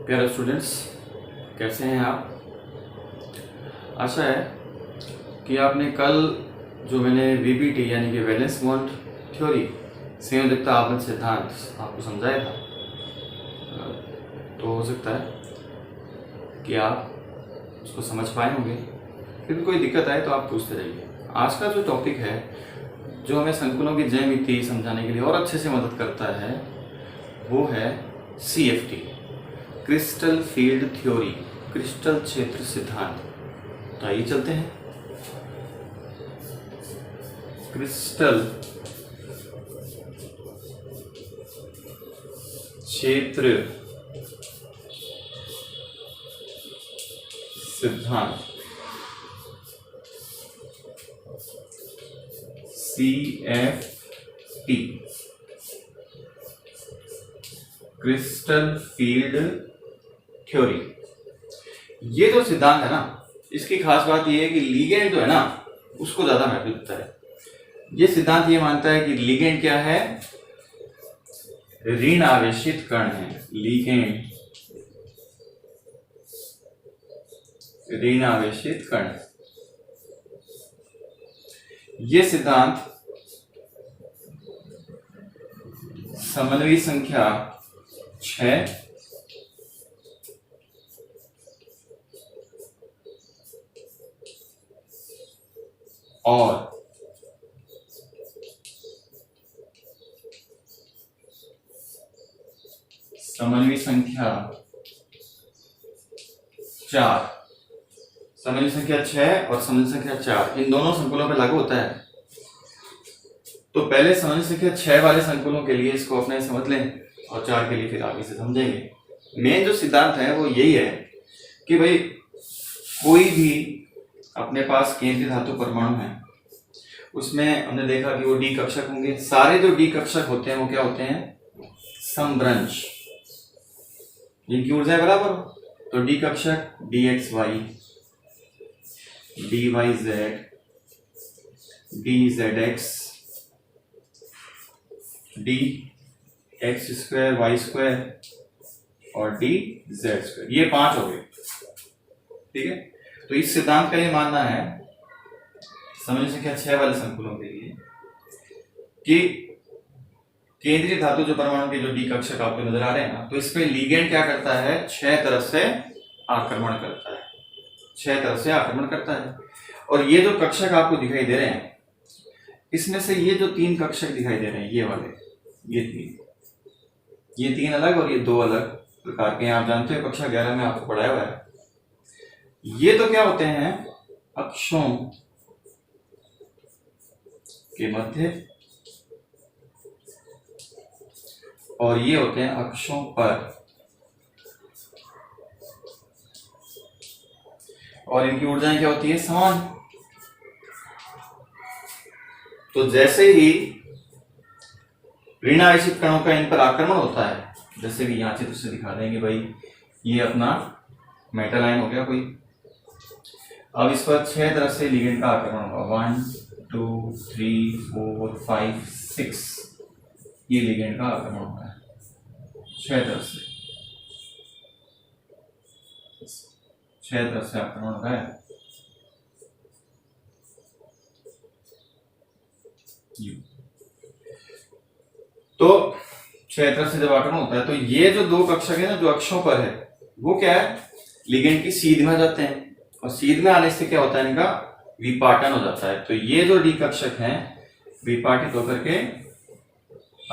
प्यारे स्टूडेंट्स, कैसे हैं आप। आशा है कि आपने कल जो मैंने वीबीटी यानी कि वैलेंस बॉन्ड थ्योरी संयोजकता आपन सिद्धांत आपको समझाया था, तो हो सकता है कि आप उसको समझ पाए होंगे। फिर भी कोई दिक्कत आए तो आप पूछते रहिए। आज का जो टॉपिक है, जो हमें संकुलों की ज्यामिति समझाने के लिए और अच्छे से मदद करता है, वो है CFT, crystal field theory, crystal क्षेत्र सिद्धांत। तो आइए चलते हैं। क्रिस्टल क्षेत्र सिद्धांत CFT, क्रिस्टल फील्ड थ्योरी। ये जो सिद्धांत है ना, इसकी खास बात ये है कि लिगेंड जो है ना, उसको ज्यादा महत्व देता है। ये सिद्धांत ये मानता है कि लिगेंड क्या है, ऋण आवेशित कण है। लिगेंड ऋण आवेशित कण। ये सिद्धांत समन्वयी संख्या 6 और समन्वयी संख्या 4, समन्वयी संख्या 6 और समन्वयी संख्या 4 इन दोनों संकुलों पर लागू होता है। तो पहले समन्वयी संख्या 6 वाले संकुलों के लिए इसको अपने समझ लें और 4 के लिए फिर आगे से समझेंगे। मेन जो सिद्धांत है वो यही है कि भाई कोई भी अपने पास केंद्रीय धातु परमाणु है, उसमें हमने देखा कि वो डी कक्षक होंगे। सारे जो डी कक्षक होते हैं वो क्या होते हैं, समभ्रंश, जिनकी ऊर्जाएं बराबर हो। तो D कक्षक DXY, DYZ, DZX, DX² Y² और DZ², ये 5 हो गए। ठीक है, तो इस सिद्धांत का ये मानना है समन्वयी संख्या 6 वाले संकुलों के लिए कि केंद्रीय धातु जो परमाणु के जो डी कक्षक आपको नजर आ रहे हैं ना, तो इसमें लिगेंड क्या करता है, 6 तरफ से आक्रमण करता है। 6 तरफ से आक्रमण करता है। और ये जो कक्षक आपको दिखाई दे रहे हैं, इसमें से ये जो 3 कक्षक दिखाई दे रहे हैं, ये वाले, ये 3 अलग और ये 2 अलग प्रकार के। आप जानते हो कक्षा 11 में आपको पढ़ाया हुआ है। ये तो क्या होते हैं, अक्षों के मध्य, और ये होते हैं अक्षों पर, और इनकी ऊर्जाएं क्या होती है, समान। तो जैसे ही ऋण आवेशित कणों का इन पर आक्रमण होता है, जैसे कि यहां चित्र से दिखा देंगे भाई, ये अपना मेटल आयन हो गया कोई। अब इस पर 6 तरफ से लिगेंड का आक्रमण होगा, 1 2 3 4 5 6, ये लिगेंड का आक्रमण होगा 6 तरफ से, 6 तरफ से आक्रमण होता है। तो 6 तरफ से जब आक्रमण होता है, तो ये जो 2 कक्षक है ना, जो अक्षों पर है, वो क्या है, लिगेंड की सीध में जाते हैं, और सीध में आने से क्या होता है, इनका विपाटन हो जाता है। तो ये जो डी कक्षक हैं विपाटित होकर के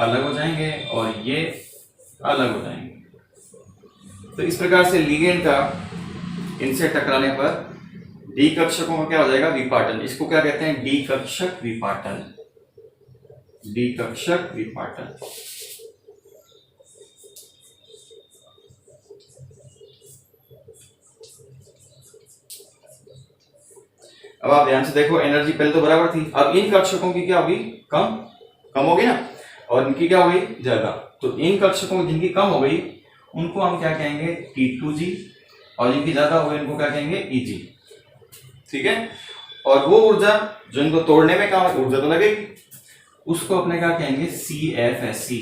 अलग हो जाएंगे और ये अलग हो जाएंगे। तो इस प्रकार से लिगेंड का इनसे टकराने पर डी कक्षकों का क्या हो जाएगा, विपाटन। इसको क्या कहते हैं, डी कक्षक विपाटन। डी कक्षक विपाटन। अब आप ध्यान से देखो, एनर्जी पहले तो बराबर थी, अब इन कक्षकों की क्या होगी, कम होगी ना, और इनकी क्या हो गई, ज्यादा। तो इन कक्षकों की जिनकी कम हो गई उनको हम क्या कहेंगे, T2G, और जिनकी ज्यादा हो गई उनको क्या कहेंगे, EG। ठीक है, और वो ऊर्जा जो इनको तोड़ने में काम, ऊर्जा तो लगेगी, उसको अपने क्या कहेंगे, CFSE,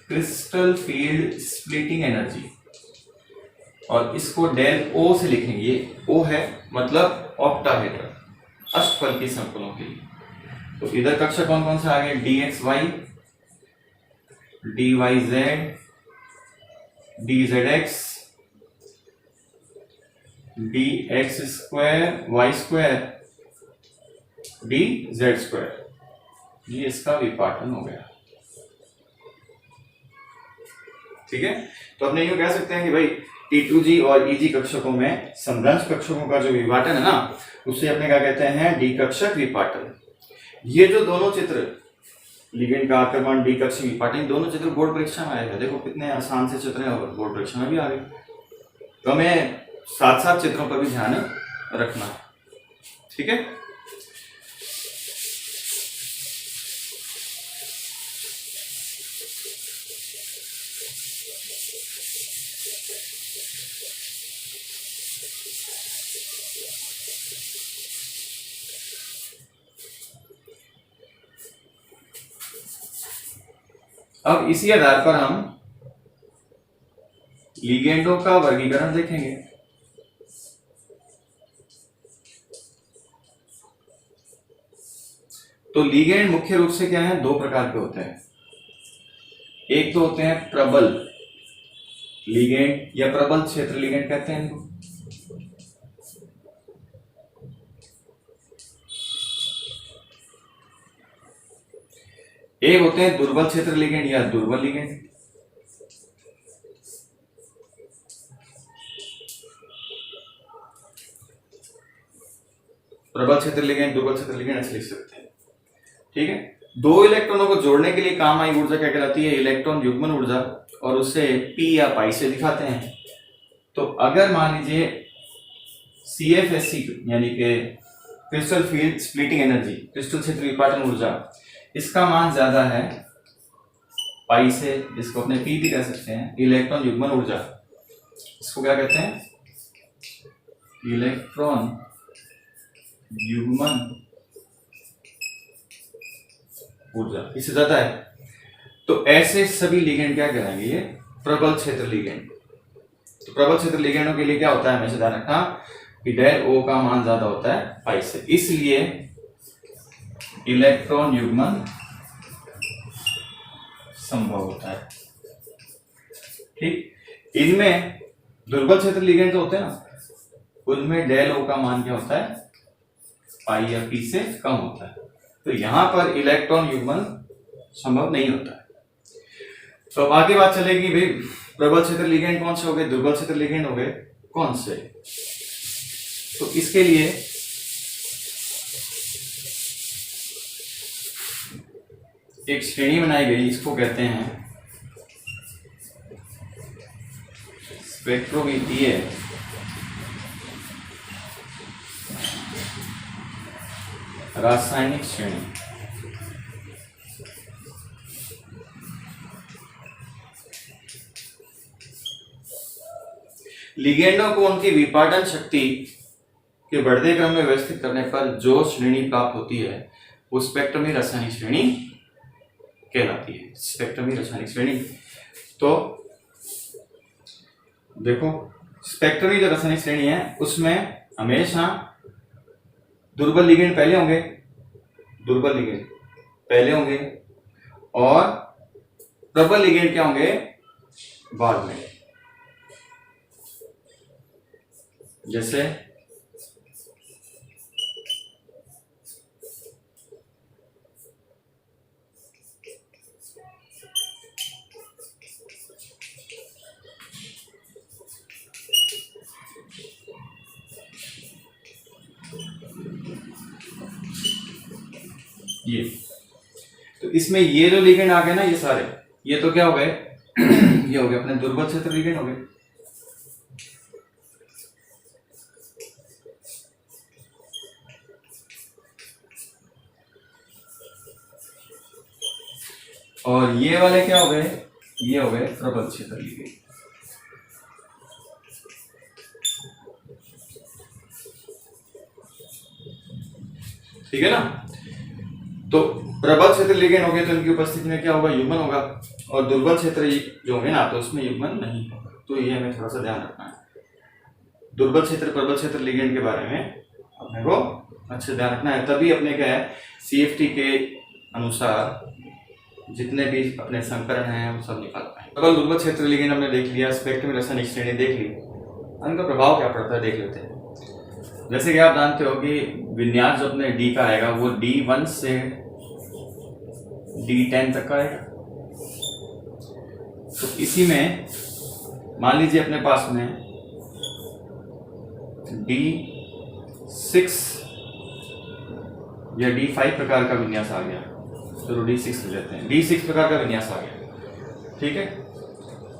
crystal field splitting energy. और इसको डेल ओ से लिखेंगे। ये ओ है मतलब ऑक्टाहेड्रल, अष्टफलकीय संकुलों के लिए। तो इधर कक्षा कौन कौन से आ गए? D x y, d y z, d z x, d x square y square, d z square. ये इसका विपाटन हो गया। ठीक है, तो अपने यूं कह सकते हैं कि भाई T2G और EG कक्षकों में समभ्रंश कक्षकों का जो विपाटन है ना, उसे अपने क्या कहते हैं? डी कक्षक विपाटन। ये जो दोनों चित्र, लिगेंड का आक्रमण, डी कक्षक विपाटन, दोनों चित्र बोर्ड परीक्षा में आएगा। देखो कितने आसान से चित्र हैं और बोर्ड परीक्षा में भी आ गए। तो हमें साथ साथ चित्रों पर भी ध्यान रखना है। ठीक है, अब इसी आधार पर हम लिगेंडों का वर्गीकरण देखेंगे। तो लिगेंड मुख्य रूप से क्या है? दो प्रकार के होते हैं। एक तो होते हैं प्रबल लिगेंड या प्रबल क्षेत्र लिगेंड कहते हैं इनको। एक होते हैं दुर्बल क्षेत्र लिगेंड या दुर्बल लिगेंड। प्रबल क्षेत्र लिगेंड, दुर्बल क्षेत्र लिगेंड ऐसे लिख सकते हैं। ठीक है, दो इलेक्ट्रॉनों को जोड़ने के लिए काम आई ऊर्जा क्या कहलाती है? इलेक्ट्रॉन युग्मन ऊर्जा, और उसे P या पाई से दिखाते हैं। तो अगर मान लीजिए CFSC यानी कि crystal field splitting energy, crystal क्षेत्र विपाटन ऊर्जा, इसका मान ज्यादा है पाई से, जिसको अपने P भी कह सकते हैं, इलेक्ट्रॉन युग्मन ऊर्जा। इसको क्या कहते हैं? इलेक्ट्रॉन युग्मन ऊर्जा, इससे ज्यादा है। तो ऐसे सभी लिगेंड क्या कहलाएंगे? ये प्रबल क्षेत्र लिगेंड। तो प्रबल क्षेत्र लिगेंडों के लिए क्या होता है? हमेशा ध्यान रखना कि डेल ओ का मान ज्यादा होता है पाई से, इसलिए इलेक्ट्रॉन युग्मन संभव होता है। ठीक, इनमें दुर्बल क्षेत्र लिगेंड जो होते हैं ना, उनमें डेल ओ का मान क्या होता है? पाई या पी से कम होता है। तो यहां पर इलेक्ट्रॉन युग्मन संभव नहीं होता है। तो अब आगे बात चलेगी भाई प्रबल क्षेत्र लिगेंड कौन से हो गए, दुर्बल क्षेत्र लिगेंड हो गए कौन से। तो इसके लिए एक श्रेणी बनाई गई, इसको कहते हैं स्पेक्ट्रोमीटरीय रासायनिक श्रेणी। लिगेंडों को उनकी विपाटन शक्ति के बढ़ते क्रम में व्यवस्थित करने पर जो श्रेणी प्राप्त होती है वो स्पेक्ट्रमी रासायनिक श्रेणी कहलाती है। स्पेक्ट्रमी रासायनिक श्रेणी। तो देखो स्पेक्ट्रमी जो रासायनिक श्रेणी है उसमें हमेशा दुर्बल लिगेंड पहले होंगे, दुर्बल लिगेंड पहले होंगे, और प्रबल लिगेंड क्या होंगे? बाद में। जैसे ये, तो इसमें ये जो लिगेंड आ गए ना, ये सारे, ये तो क्या हो गए? ये हो गए अपने दुर्बल क्षेत्र लिगेंड हो गए। और ये वाले क्या हो गए? ये हो गए प्रबल क्षेत्र लिगेंड। ठीक है ना? तो प्रबल क्षेत्र लिगेंड हो गए तो इनकी उपस्थिति में क्या होगा? युग्मन होगा, और दुर्बल क्षेत्र जो होंगे ना तो उसमें युग्मन नहीं होगा। तो ये हमें थोड़ा सा ध्यान रखना है। दुर्बल क्षेत्र प्रबल क्षेत्र लिगेंड के बारे में अपने को अच्छे ध्यान रखना है, तभी अपने क्या है CFT के अनुसार जितने भी अपने संकरण हैं वो सब निकाल पाए। प्रबल दुर्बल क्षेत्र लिगेंड हमने देख लिया, स्पेक्ट्रम में रासायनिक श्रेणी देख ली, उनका प्रभाव क्या पड़ता है देख लेते हैं। जैसे कि आप जानते हो कि विन्यास जो अपने D का आएगा वो D1 से D10 तक का आएगा। तो इसी में मान लीजिए अपने पास में D6 या D5 प्रकार का विन्यास आ गया, तो D6 ले लेते हैं। D6 प्रकार का विन्यास आ गया, ठीक है।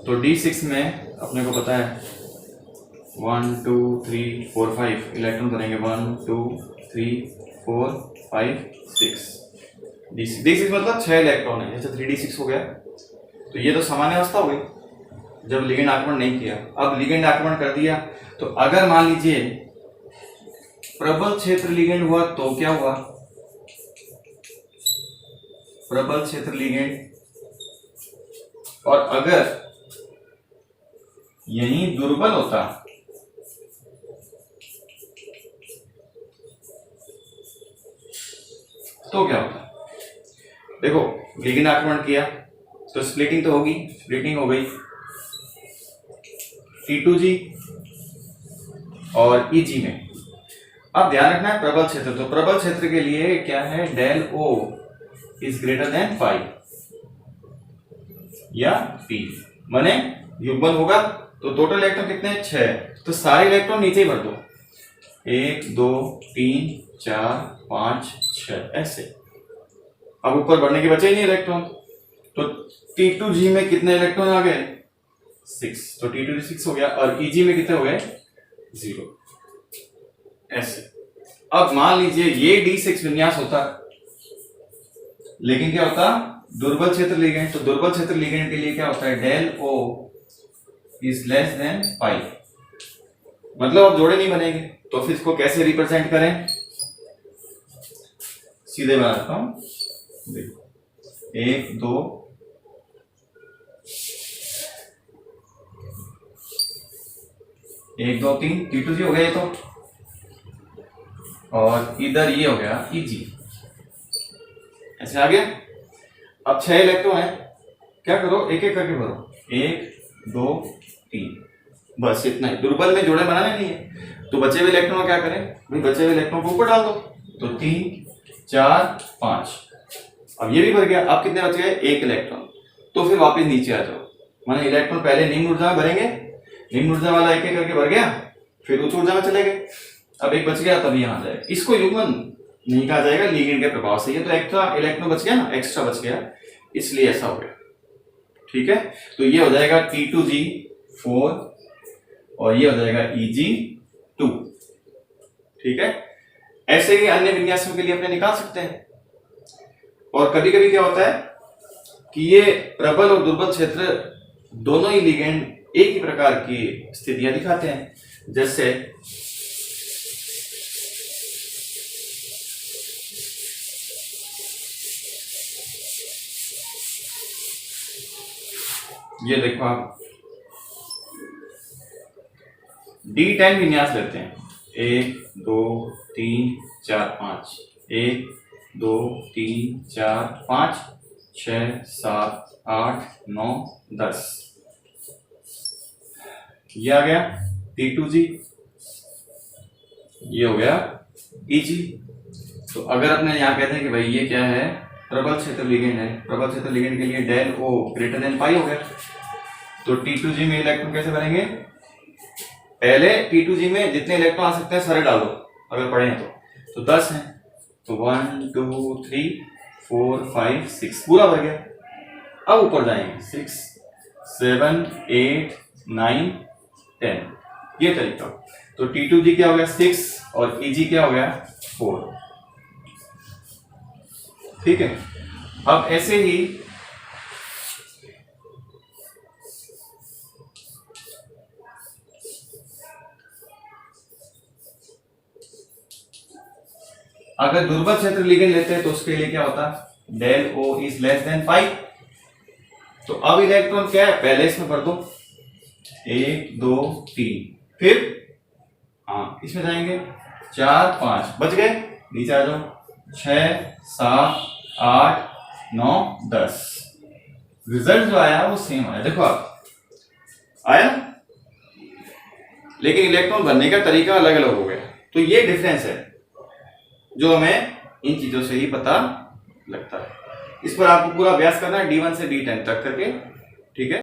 तो D6 में अपने को पता है 1 2 3 4 5 इलेक्ट्रॉन बनेंगे, 1 2 3 4 5 6। D6 मतलब 6 इलेक्ट्रॉन है, जैसे 3D6 हो गया। तो ये तो सामान्य अवस्था हो गई जब लिगेंड आक्रमण नहीं किया। अब लिगेंड आक्रमण कर दिया, तो अगर मान लीजिए प्रबल क्षेत्र लिगेंड हुआ तो क्या हुआ, प्रबल क्षेत्र लिगेंड, और अगर यही दुर्बल होता तो क्या होता। देखो लिगेंड आक्रमण किया तो स्प्लिटिंग तो होगी, स्प्लिटिंग हो गई T2G और EG में। अब ध्यान रखना है प्रबल क्षेत्र, तो प्रबल क्षेत्र के लिए क्या है, del O is greater than pi या P, माने युग्मन होगा तो टोटल इलेक्ट्रॉन कितने हैं 6, तो सारे इलेक्ट्रॉन नीचे ही भर दो, 1 2 3 4 5 6 ऐसे। अब ऊपर बढ़ने के बचे ही नहीं इलेक्ट्रॉन, तो T2G में कितने इलेक्ट्रॉन आ गए 6, तो T2G 6 हो गया, और EG में कितने हो गए 0 ऐसे। अब मान लीजिए ये D6 विन्यास होता, लेकिन क्या होता दुर्बल क्षेत्र लिगेंड, तो दुर्बल क्षेत्र लिगेंड के लिए क्या होता है, del O is less than pi, मतलब अब जोड़े नहीं बनेंगे। तो फिर इसको कैसे रिप्रेजेंट करें, सीधे बनाता हूं, देखो 1 2 1 2 3 T2G हो गया ये तो, और इधर ये हो गया EG, ऐसे आ गया। अब 6 इलेक्ट्रॉन है, क्या करो एक एक करके भरो, 1 2 3, बस इतना ही। दुर्बल में जोड़े बनाने नहीं है, तो बचे हुए इलेक्ट्रॉन को क्या करें भाई, बचे हुए इलेक्ट्रॉन को ऊपर डाल दो, तो 3 4 5, अब ये भी भर गया। अब कितने बच गए, 1 इलेक्ट्रॉन, तो फिर वापस नीचे आ जाओ, माने इलेक्ट्रॉन पहले निम्न ऊर्जा में भरेंगे, निम्न ऊर्जा वाला एक एक करके भर गया, फिर उच्च ऊर्जा में चले गए, अब एक बच गया तब यहाँ जाएगा। इसको युग्मन नहीं कहा जाएगा, लिगेंड के प्रभाव से ये तो एक्स्ट्रा इलेक्ट्रॉन बच गया ना, एक्स्ट्रा बच गया, इसलिए ऐसा हो गया, ठीक है। तो ये हो जाएगा T2G 4 और ये हो जाएगा EG 2, ठीक है। ऐसे ही अन्य विन्यासों के लिए अपने निकाल सकते हैं। और कभी कभी क्या होता है कि ये प्रबल और दुर्बल क्षेत्र दोनों ही लिगेंड एक ही प्रकार की स्थितियां दिखाते हैं, जैसे ये देखो आप D10 विन्यास लेते हैं, 1 2 3 4 5, 1 2 3 4 5 6 7 8 9 10, ये आ गया T2G, ये हो गया EG। तो अगर अपने यहाँ कहते हैं कि भाई ये क्या है, प्रबल क्षेत्र लिगेंड है, प्रबल क्षेत्र लिगेंड के लिए डेल O ग्रेटर देन पाई हो गया, तो T2G में इलेक्ट्रॉन कैसे भरेंगे, पहले T2G में जितने इलेक्ट्रॉन आ सकते हैं सारे डालो, अगर पढ़े हैं तो 10 हैं, तो 1 2 3 4 5 6 पूरा भर गया। अब ऊपर जाएंगे 6 7 8 9 10, ये तरीका। तो T2G क्या हो गया 6 और EG क्या हो गया 4, ठीक है। अब ऐसे ही अगर दुर्बल क्षेत्र लिगेंड लेते हैं तो उसके लिए क्या होता, del O is less than 5, तो अब इलेक्ट्रॉन क्या है, पहले इसमें भर दो 1 2 3, फिर हाँ इसमें जाएंगे 4 5 बच गए, नीचे आ जाओ 6 7 8 9 10। रिजल्ट जो आया वो सेम आया, देखो आप आया, लेकिन इलेक्ट्रॉन बनने का तरीका अलग अलग हो गया। तो ये डिफरेंस है जो हमें इन चीजों से ही पता लगता है। इस पर आपको पूरा अभ्यास करना है D1 से D10 तक करके, ठीक है।